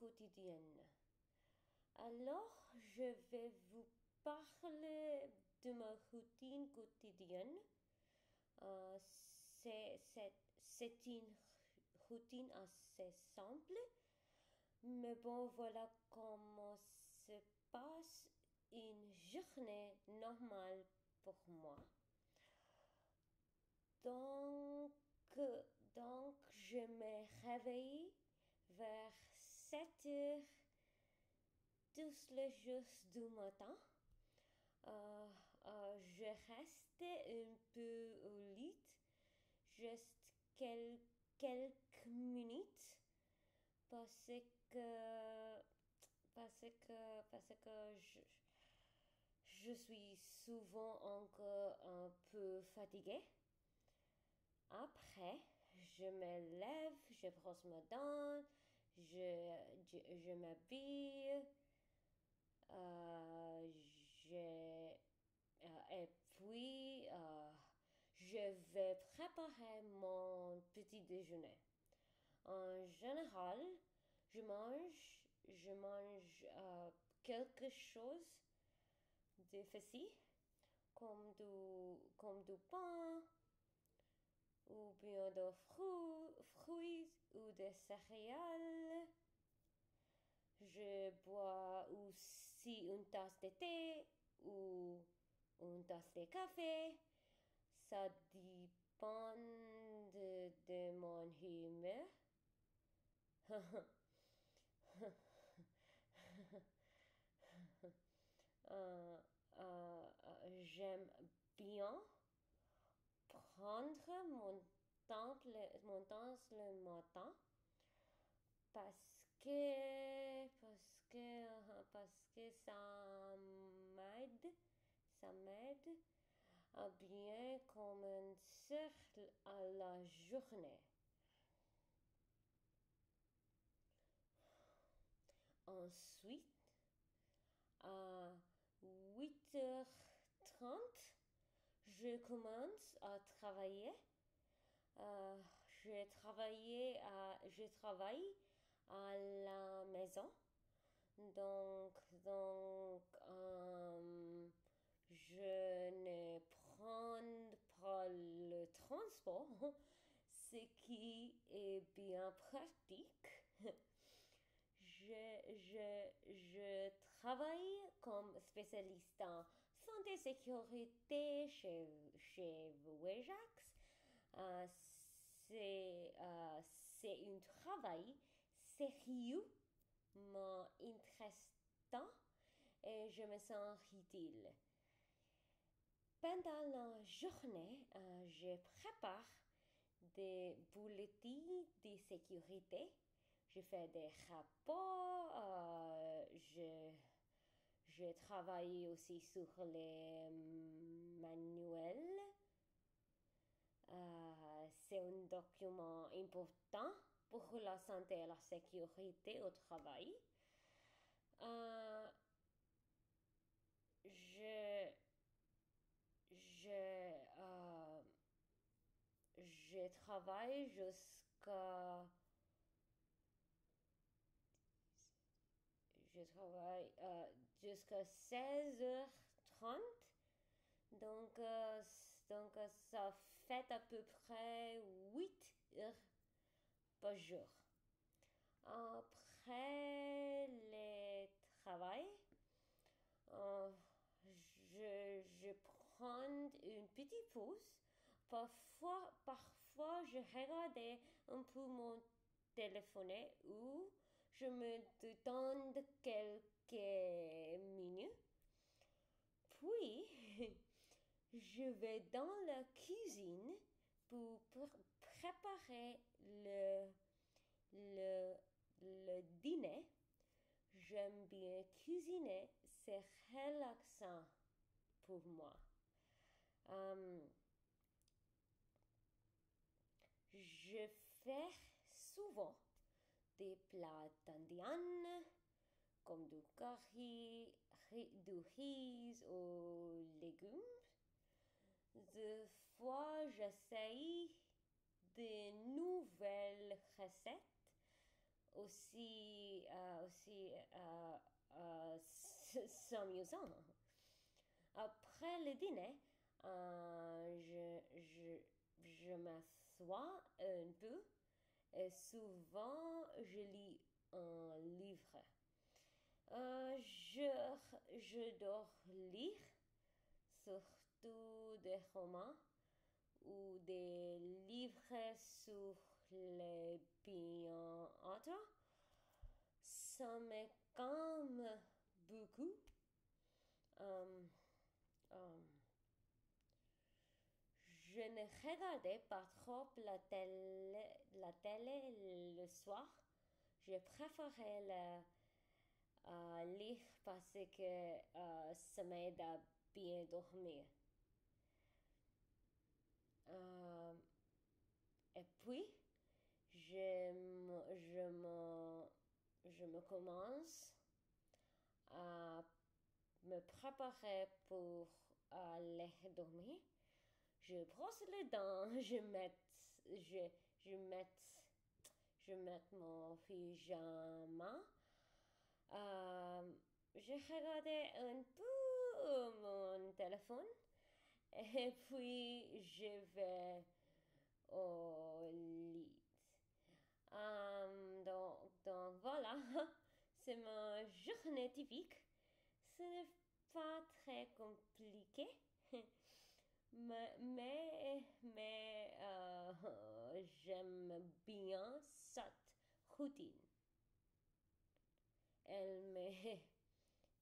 quotidienne. Alors, je vais vous parler de ma routine quotidienne. C'est une routine assez simple, mais bon, voilà comment se passe une journée normale pour moi. Donc, donc je me réveille vers 7 heures tous les jours du matin. Je reste un peu au lit, juste quelques minutes, parce que, parce que je suis souvent encore un peu fatiguée. Après, je me lève, je brosse mes dents, je m'habille, et puis je vais préparer mon petit déjeuner. En général, je mange quelque chose de facile, comme du pain, ou bien de fruits ou de céréales. Je bois aussi une tasse de thé ou une tasse de café. Ça dépend de mon humeur. J'aime bien prendre mon temps le matin parce que ça m'aide à bien commencer à la journée. Ensuite, à 8h30, je commence à travailler. Je travaille à la maison. Donc, je ne prends pas le transport, ce qui est bien pratique. Je travaille comme spécialiste en santé et sécurité chez Wejax. C'est un travail sérieux, mais intéressant, et je me sens utile. Pendant la journée, je prépare des bulletins de sécurité. Je fais des rapports. Je travaille aussi sur les manuels. C'est un document important pour la santé et la sécurité au travail. Je, je, euh, je travaille jusqu'à 16h30. Donc, ça fait à peu près 8 heures par jour. Après le travail, je prends une petite pause. Parfois, je regarde un peu mon téléphone ou je me détends quelques minutes. Puis, je vais dans la cuisine pour préparer le, le dîner. J'aime bien cuisiner, c'est relaxant pour moi. Je fais souvent des plats indiens comme du curry, du riz ou légumes. Des fois, j'essaye de nouvelles recettes s'amusant. Après le dîner, je m'assois un peu et souvent je lis un livre. J'adore lire, surtout des romans ou des livres sur les bien-être. Ça me calme beaucoup. Euh, euh, je ne regardais pas trop la télé le soir. Je préférais lire parce que ça m'aide à bien dormir. Euh, et puis, je me commence à me préparer pour aller dormir. Je brosse les dents, je, je mets, je mets mon pyjama. Euh, je regardais un peu mon téléphone et puis je vais au lit. Donc voilà, c'est ma journée typique. Ce n'est pas très compliqué, mais j'aime bien cette routine. Elle me,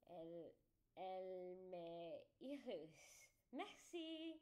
elle, elle m'est heureuse. Merci.